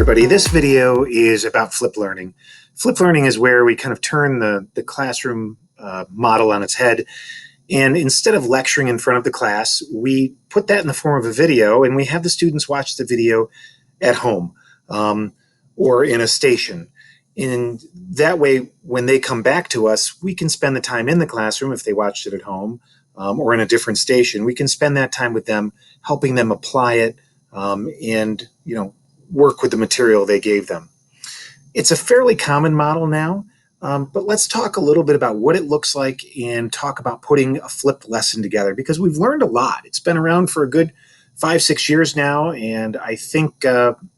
everybody. This video is about flipped learning. Flipped learning is where we kind of turn the classroom model on its head. And instead of lecturing in front of the class, we put that in the form of a video, and we have the students watch the video at home or in a station. And that way, when they come back to us, we can spend the time in the classroom if they watched it at home or in a different station. We can spend that time with them, helping them apply it and work with the material they gave them. It's a fairly common model now, but let's talk a little bit about what it looks like and talk about putting a flipped lesson together, because we've learned a lot. It's been around for a good 5-6 years now, and I think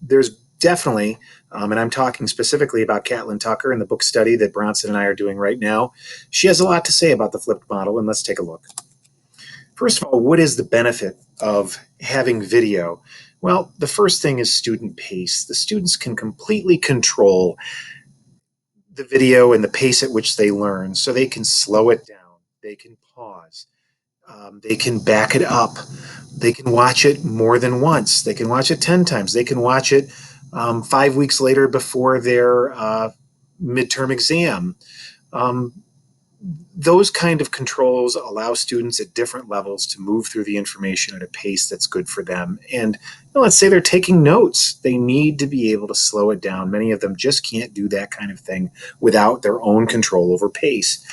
there's definitely, and I'm talking specifically about Catlin Tucker and the book study that Bronson and I are doing right now. She has a lot to say about the flipped model, and let's take a look. First of all, what is the benefit of having video? Well, the first thing is student pace. The students can completely control the video and the pace at which they learn, so they can slow it down, they can pause, they can back it up, they can watch it more than once, they can watch it 10 times, they can watch it 5 weeks later before their midterm exam. Those kind of controls allow students at different levels to move through the information at a pace that's good for them. And let's say they're taking notes. They need to be able to slow it down. Many of them just can't do that kind of thing without their own control over pace.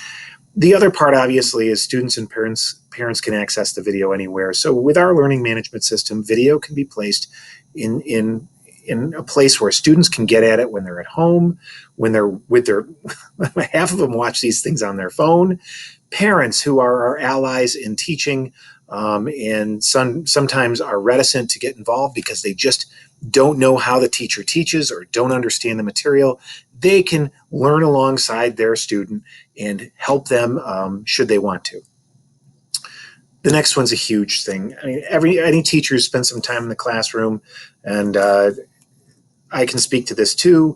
The other part, obviously, is students and parents can access the video anywhere. So with our learning management system, video can be placed in a place where students can get at it when they're at home, when they're with their, half of them watch these things on their phone. Parents who are our allies in teaching and sometimes are reticent to get involved because they just don't know how the teacher teaches or don't understand the material, they can learn alongside their student and help them should they want to. The next one's a huge thing. I mean, any teacher who's spent some time in the classroom, and I can speak to this too,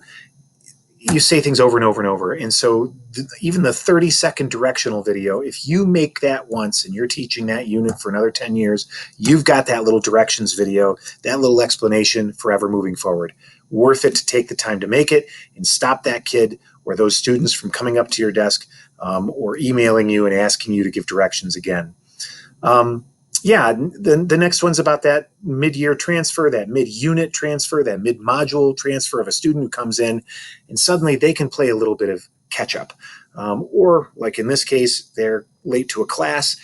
you say things over and over and over. And so even the 30-second directional video, if you make that once and you're teaching that unit for another 10 years, you've got that little directions video, that little explanation forever moving forward. Worth it to take the time to make it and stop that kid or those students from coming up to your desk or emailing you and asking you to give directions again. The next one's about that mid-year transfer, that mid-unit transfer, that mid-module transfer of a student who comes in and suddenly they can play a little bit of catch-up. Or like in this case, they're late to a class,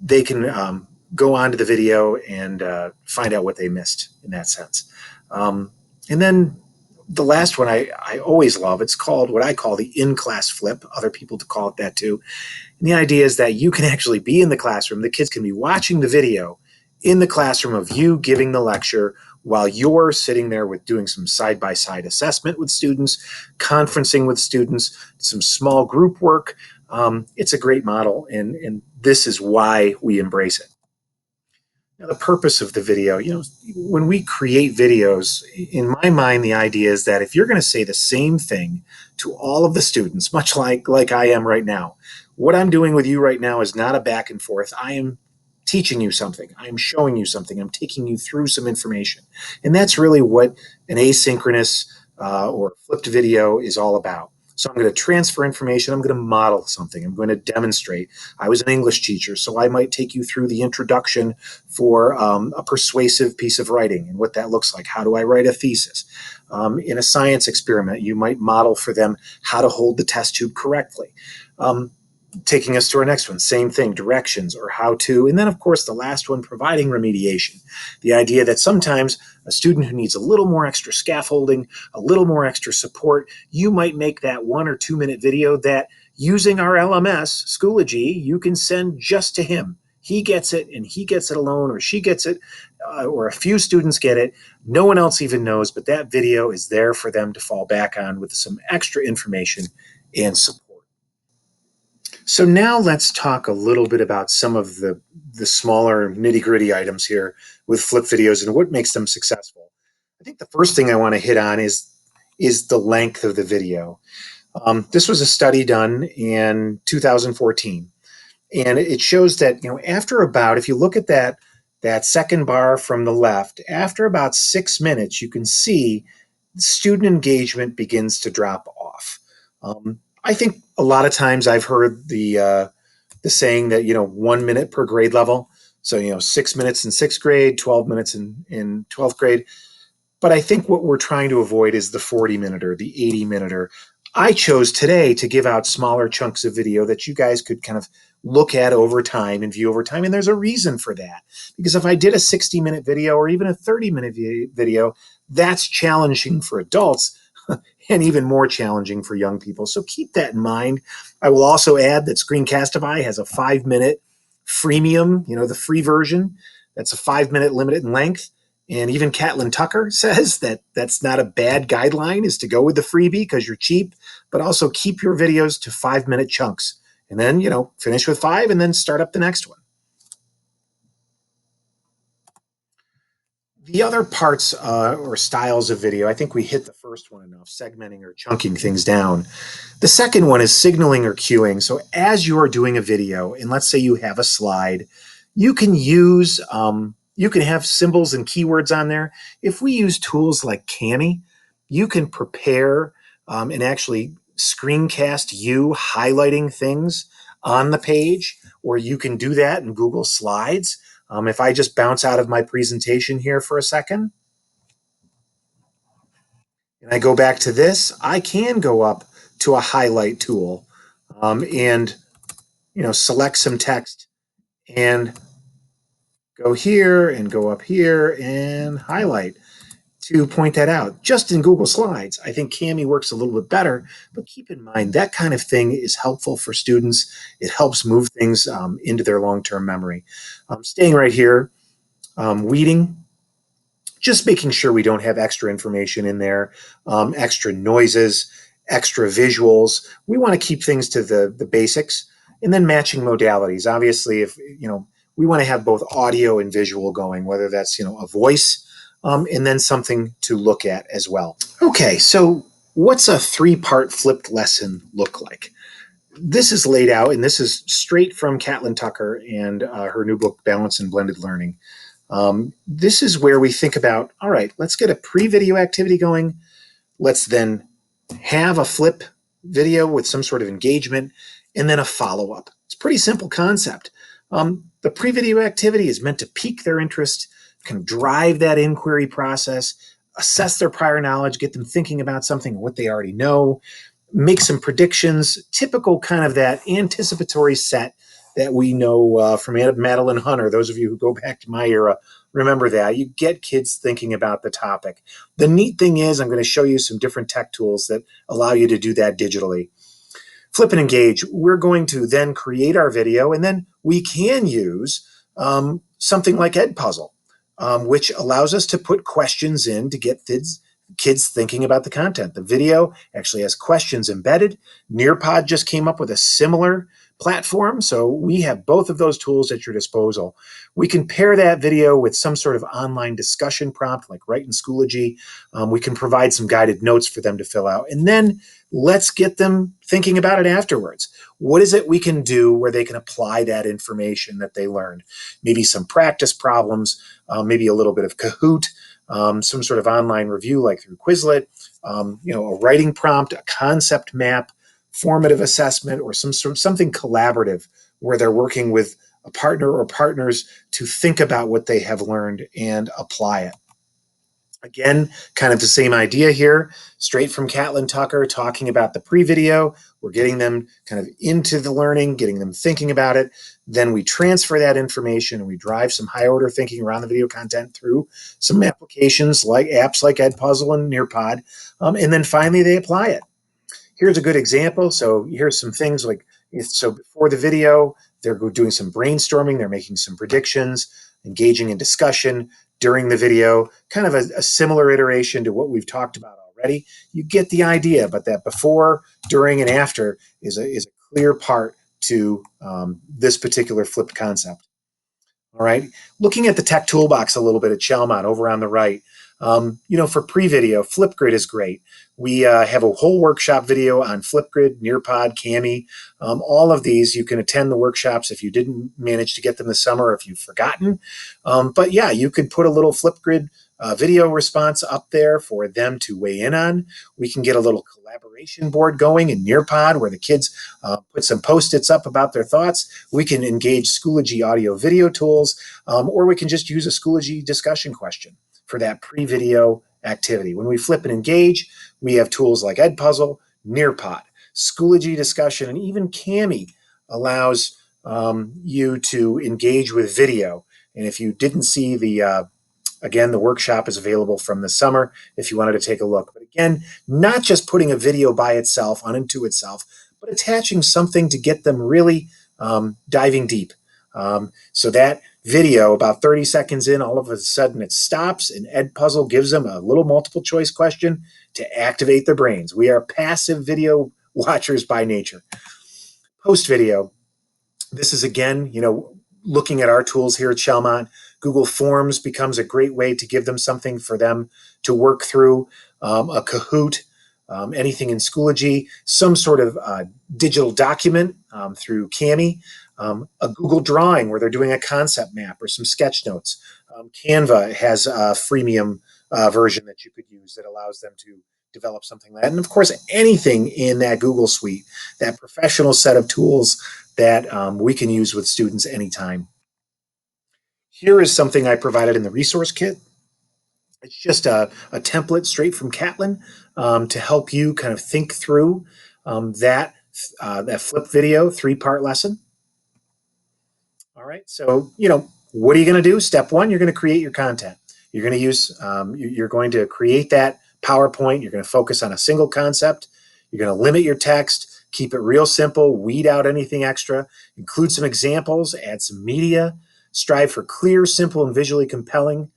they can go on to the video and find out what they missed in that sense. And then the last one I always love, it's called what I call the in-class flip. Other people call it that too. And the idea is that you can actually be in the classroom. The kids can be watching the video in the classroom of you giving the lecture while you're sitting there with doing some side-by-side assessment with students, conferencing with students, some small group work. It's a great model, and this is why we embrace it. Now, the purpose of the video, when we create videos, in my mind, the idea is that if you're going to say the same thing to all of the students, much like I am right now, what I'm doing with you right now is not a back and forth. I am teaching you something. I am showing you something. I'm taking you through some information. And that's really what an asynchronous or flipped video is all about. So I'm going to transfer information. I'm going to model something. I'm going to demonstrate. I was an English teacher, so I might take you through the introduction for a persuasive piece of writing and what that looks like. How do I write a thesis? In a science experiment, you might model for them how to hold the test tube correctly. Taking us to our next one, same thing, directions or how to. And then, of course, the last one, providing remediation. The idea that sometimes a student who needs a little more extra scaffolding, a little more extra support, you might make that 1 or 2 minute video that using our LMS, Schoology, you can send just to him. He gets it and he gets it alone, or she gets it, or a few students get it. No one else even knows, but that video is there for them to fall back on with some extra information and support. So now let's talk a little bit about some of the smaller nitty-gritty items here with flip videos and what makes them successful. I think the first thing I want to hit on is the length of the video. This was a study done in 2014, and it shows that after about, if you look at that second bar from the left, after about 6 minutes, you can see student engagement begins to drop off. I think a lot of times I've heard the saying that 1 minute per grade level. So 6 minutes in sixth grade, 12 minutes in 12th grade. But I think what we're trying to avoid is the 40 minute or the 80 minute. I chose today to give out smaller chunks of video that you guys could kind of look at over time and view over time. And there's a reason for that. Because if I did a 60-minute video or even a 30-minute video, that's challenging for adults and even more challenging for young people. So keep that in mind. I will also add that Screencastify has a 5-minute freemium, the free version. That's a 5-minute limited in length. And even Catlin Tucker says that that's not a bad guideline, is to go with the freebie because you're cheap, but also keep your videos to 5-minute chunks. And then, finish with 5 and then start up the next one. The other parts or styles of video, I think we hit the first one enough, segmenting or chunking things down. The second one is signaling or cueing. So as you're doing a video, and let's say you have a slide, you can have symbols and keywords on there. If we use tools like Kami, you can prepare and actually screencast you highlighting things on the page, or you can do that in Google Slides. If I just bounce out of my presentation here for a second, and I go back to this, I can go up to a highlight tool and select some text and go here and go up here and highlight to point that out. Just in Google Slides, I think Kami works a little bit better, but keep in mind that kind of thing is helpful for students. It helps move things into their long-term memory. Staying right here, weeding, just making sure we don't have extra information in there, extra noises, extra visuals. We want to keep things to the basics, and then matching modalities. Obviously, if we want to have both audio and visual going, whether that's a voice and then something to look at as well. Okay, so what's a 3-part flipped lesson look like? This is laid out, and this is straight from Catlin Tucker and her new book, Balance and Blended Learning. This is where we think about, all right, let's get a pre-video activity going. Let's then have a flip video with some sort of engagement, and then a follow-up. It's a pretty simple concept. The pre-video activity is meant to pique their interest, kind of drive that inquiry process, assess their prior knowledge, get them thinking about something, what they already know, make some predictions, typical kind of that anticipatory set that we know from Madeline Hunter. Those of you who go back to my era remember that. You get kids thinking about the topic. The neat thing is I'm going to show you some different tech tools that allow you to do that digitally. Flip and engage. We're going to then create our video, and then we can use something like Edpuzzle, which allows us to put questions in to get kids thinking about the content. The video actually has questions embedded. Nearpod just came up with a similar platform, so we have both of those tools at your disposal. We can pair that video with some sort of online discussion prompt like Write in Schoology. We can provide some guided notes for them to fill out, and then let's get them thinking about it afterwards. What is it we can do where they can apply that information that they learned? Maybe some practice problems, maybe a little bit of Kahoot, some sort of online review like through Quizlet, a writing prompt, a concept map, formative assessment, or something collaborative where they're working with a partner or partners to think about what they have learned and apply it. Again, kind of the same idea here, straight from Catlin Tucker, talking about the pre-video. We're getting them kind of into the learning, getting them thinking about it. Then we transfer that information and we drive some high order thinking around the video content through some applications like apps like Edpuzzle and Nearpod. And then finally they apply it. Here's a good example. So here's some things like, so before the video, they're doing some brainstorming, they're making some predictions, engaging in discussion during the video, kind of a similar iteration to what we've talked about already. You get the idea, but that before, during, and after is a clear part to this particular flipped concept. All right, looking at the tech toolbox a little bit at Chalmont over on the right, for pre-video, Flipgrid is great. We have a whole workshop video on Flipgrid, Nearpod, Kami. All of these, you can attend the workshops if you didn't manage to get them this summer or if you've forgotten. But yeah, you could put a little Flipgrid video response up there for them to weigh in on. We can get a little collaboration board going in Nearpod where the kids put some Post-its up about their thoughts. We can engage Schoology audio video tools, or we can just use a Schoology discussion question for that pre-video activity. When we flip and engage, we have tools like Edpuzzle, Nearpod, Schoology discussion, and even Kami allows you to engage with video. And if you didn't see again, the workshop is available from the summer if you wanted to take a look. But again, not just putting a video by itself unto itself, but attaching something to get them really diving deep. So that video, about 30 seconds in, all of a sudden it stops and Edpuzzle gives them a little multiple choice question to activate their brains. We are passive video watchers by nature. Post video, this is again, looking at our tools here at Chalmont. Google Forms becomes a great way to give them something for them to work through, a Kahoot, anything in Schoology, some sort of digital document through Kami, a Google Drawing where they're doing a concept map or some sketch notes. Canva has a freemium version that you could use that allows them to develop something like that. And of course, anything in that Google suite, that professional set of tools that we can use with students anytime. Here is something I provided in the resource kit. It's just a template straight from Catlin to help you kind of think through that flip video 3-part lesson. All right, so what are you going to do? Step one, you're going to create your content. You're going to use, you're going to create that PowerPoint. You're going to focus on a single concept. You're going to limit your text, keep it real simple, weed out anything extra, include some examples, add some media, strive for clear, simple, and visually compelling.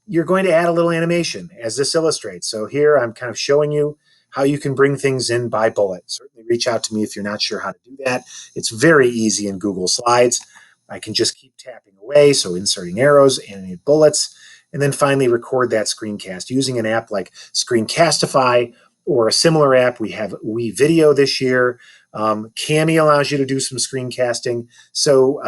You're going to add a little animation as this illustrates. So here I'm kind of showing you how you can bring things in by bullet. Certainly reach out to me if you're not sure how to do that. It's very easy in Google Slides. I can just keep tapping away, so inserting arrows, animate bullets, and then finally record that screencast using an app like Screencastify or a similar app. We have WeVideo this year. Kami allows you to do some screencasting. So,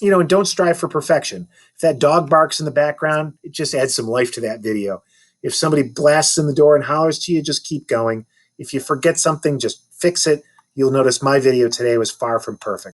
and don't strive for perfection. If that dog barks in the background, it just adds some life to that video. If somebody blasts in the door and hollers to you, just keep going. If you forget something, just fix it. You'll notice my video today was far from perfect.